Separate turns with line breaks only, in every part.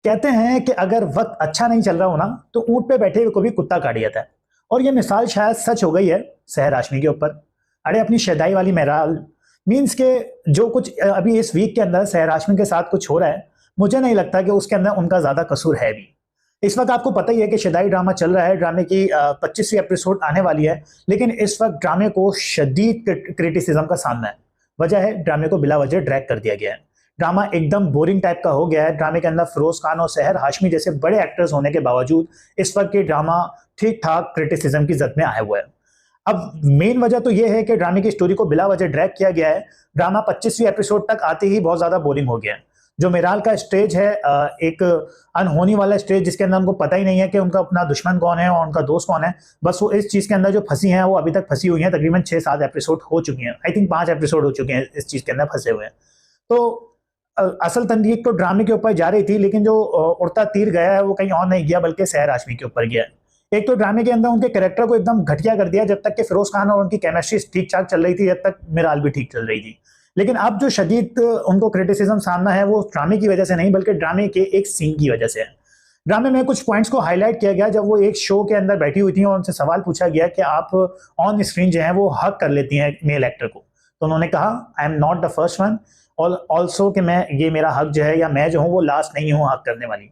कहते हैं कि अगर वक्त अच्छा नहीं चल रहा हो ना तो ऊंट पे बैठे हुए को भी कुत्ता काट जाता है। और ये मिसाल शायद सच हो गई है सहर हाशमी के ऊपर। अरे अपनी शदाई वाली मेहराल मीन्स के जो कुछ अभी इस वीक के अंदर सहर हाशमी के साथ कुछ हो रहा है, मुझे नहीं लगता कि उसके अंदर उनका ज्यादा कसूर है भी। इस वक्त आपको पता ही है कि शदाई ड्रामा चल रहा है, ड्रामे की 25वीं एपिसोड आने वाली है, लेकिन इस वक्त ड्रामे को शदीद क्रिटिसिज्म का सामना है। वजह है ड्रामे को बिला वजह ड्रैग कर दिया गया है। ड्रामा एकदम बोरिंग टाइप का हो गया है। ड्रामे के अंदर फिरोज खान और सहर हाशमी जैसे बड़े एक्टर्स होने के बावजूद इस वक्त के ड्रामा ठीक ठाक क्रिटिसिज्म की जद में आया हुआ है। अब मेन वजह तो यह है कि ड्रामे की स्टोरी को बिला वजह ड्रैग किया गया है। ड्रामा 25वीं एपिसोड तक आते ही बहुत ज्यादा बोरिंग हो गया है। जो मेराल का स्टेज है, एक अनहोनी वाला स्टेज जिसके अंदर उनको पता ही नहीं है कि उनका अपना दुश्मन कौन है और उनका दोस्त कौन है। बस वो इस चीज के अंदर जो फंसी हैं वो अभी तक फंसी हुई हैं। तकरीबन 6-7 एपिसोड हो चुकी हैं, आई थिंक 5 एपिसोड हो चुके हैं इस चीज के अंदर फंसे हुए हैं। तो असल तनकीद तो ड्रामे के ऊपर जा रही थी, लेकिन जो उड़ता तीर गया है वो कहीं और नहीं गया बल्कि सहर हाशमी के ऊपर गया है। एक तो ड्रामे के अंदर उनके कैरेक्टर को एकदम घटिया कर दिया, जब तक कि फिरोज खान और उनकी केमिस्ट्री ठीक ठाक चल रही थी, जब तक मिराल भी ठीक चल रही थी। लेकिन अब जो शदीद उनको क्रिटिसिज्म सामना है वो ड्रामे की वजह से नहीं बल्कि ड्रामे के एक सीन की वजह से है। ड्रामे में कुछ पॉइंट्स को हाईलाइट किया गया जब वो एक शो के अंदर बैठी हुई थी और उनसे सवाल पूछा गया कि आप ऑन स्क्रीन जो है वो हक कर लेती हैं मेल एक्टर को। तो उन्होंने कहा I am not the first one और ऑल्सो कि मैं ये मेरा हक जो है या मैं जो हूँ वो लास्ट नहीं हूँ हक करने वाली।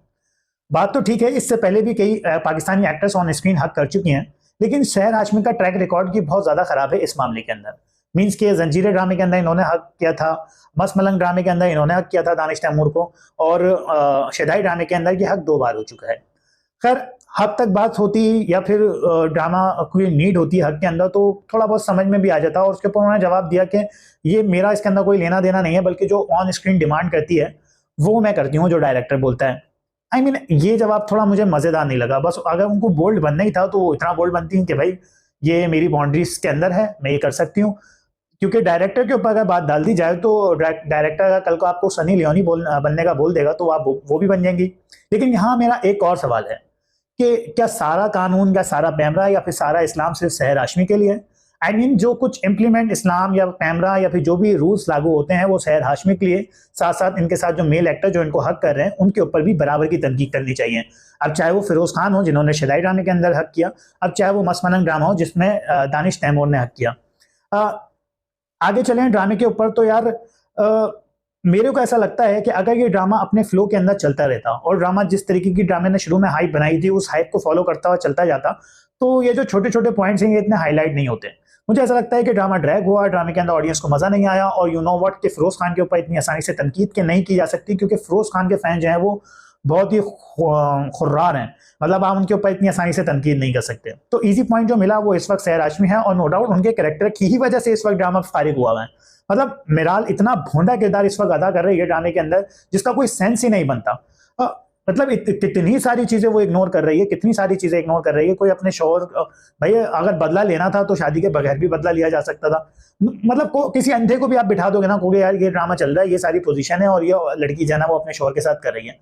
बात तो ठीक है, इससे पहले भी कई पाकिस्तानी एक्टर्स ऑन स्क्रीन हक कर चुकी हैं, लेकिन सहर हाशमी का ट्रैक रिकॉर्ड की बहुत ज्यादा खराब है इस मामले के अंदर। मीन्स के जंजीरें ड्रामे के अंदर इन्होंने हक किया था, मस्त मलंग ड्रामे के अंदर इन्होंने हक किया था दानिश तैमूर को, और शदाई ड्रामे के अंदर ये हक 2 बार हो चुका है। खैर हक तक बात होती या फिर ड्रामा कोई नीड होती है हक के अंदर तो थोड़ा बहुत समझ में भी आ जाता है। और उसके ऊपर उन्होंने जवाब दिया कि ये मेरा इसके अंदर कोई लेना देना नहीं है, बल्कि जो ऑन स्क्रीन डिमांड करती है वो मैं करती हूँ, जो डायरेक्टर बोलता है। आई मीन ये जवाब थोड़ा मुझे मजेदार नहीं लगा। बस अगर उनको बोल्ड बनना ही था तो वो इतना बोल्ड बनती कि भाई ये मेरी बाउंड्रीज के अंदर है, मैं ये कर सकती हूँ। क्योंकि डायरेक्टर के ऊपर अगर बात डाल दी जाए तो डायरेक्टर अगर कल को आपको सनी लियोनी बनने का बोल देगा तो आप वो भी बन जाएंगी। लेकिन यहाँ मेरा एक और सवाल है कि क्या सारा कानून या सारा पैमरा या फिर सारा इस्लाम सिर्फ सहर हाशमी के लिए? आई मीन जो कुछ इम्प्लीमेंट इस्लाम या पैमरा या फिर जो भी रूल्स लागू होते हैं वो सहर हाशमी के लिए, साथ साथ इनके साथ जो मेल एक्टर जो इनको हक कर रहे हैं उनके ऊपर भी बराबर की तनकीद करनी चाहिए। अब चाहे वो फिरोज खान हो जिन्होंने शदाई ड्रामे के अंदर हक किया, अब चाहे वो मसमनंग ड्रामा हो जिसमें दानिश तैमूर ने हक किया। आगे चलें ड्रामे के ऊपर तो यार मेरे को ऐसा लगता है कि अगर ये ड्रामा अपने फ्लो के अंदर चलता रहता और ड्रामा जिस तरीके की ड्रामे ने शुरू में हाइप बनाई थी उस हाइप को फॉलो करता हुआ चलता जाता तो ये जो छोटे छोटे पॉइंट्स हैं ये इतने हाईलाइट नहीं होते। मुझे ऐसा लगता है कि ड्रामा ड्रैग हुआ, ड्रामे के अंदर ऑडियंस को मजा नहीं आया। और यू नो व्हाट कि फिरोज खान के ऊपर इतनी आसानी से तनकीद के नहीं की जा सकती क्योंकि फिरोज खान के फैन जो हैं वो बहुत ही खुर्रार हैं। मतलब आप उनके ऊपर इतनी आसानी से तनकीद नहीं कर सकते। तो इजी पॉइंट जो मिला वो इस वक्त सहर हाशमी है और नो डाउट उनके कैरेक्टर की ही वजह से इस वक्त ड्रामा फारिग हुआ है। मतलब मिराल इतना भोंडा किरदार इस वक्त अदा कर रही है ड्रामे के अंदर जिसका कोई सेंस ही नहीं बनता। मतलब कितनी सारी चीजें वो इग्नोर कर रही है, कितनी सारी चीजें इग्नोर कर रही है। कोई अपने शौहर, भाई अगर बदला लेना था तो शादी के बगैर भी बदला लिया जा सकता था। मतलब किसी अंधे को भी आप बिठा दोगे ना, कहोगे यार ये ड्रामा चल रहा है, ये सारी पोजीशन है और ये लड़की जो है ना वो अपने शौहर के साथ कर रही है,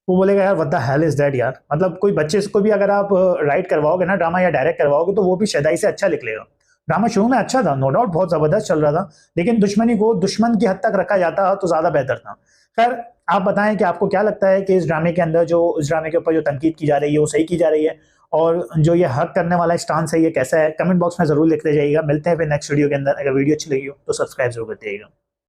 वो बोलेगा यार what the hell is that यार। मतलब कोई बच्चे को भी अगर आप राइट करवाओगे ना ड्रामा या डायरेक्ट करवाओगे तो वो भी शदाई से अच्छा लिख लेगा। ड्रामा शुरू में अच्छा था, नो डाउट बहुत जबरदस्त चल रहा था, लेकिन दुश्मनी को दुश्मन की हद तक रखा जाता तो ज्यादा बेहतर था। खैर आप बताएं कि आपको क्या लगता है कि इस ड्रामे के अंदर जो इस ड्रामे के ऊपर जो तनकीद की जा रही है वो सही की जा रही है, और जो ये हक करने वाला स्टांस है ये कैसा है? कमेंट बॉक्स में जरूर लिखते जाइएगा। मिलते हैं फिर नेक्स्ट वीडियो के अंदर। अगर वीडियो अच्छी लगी हो तो सब्सक्राइब जरूर करते जाइएगा।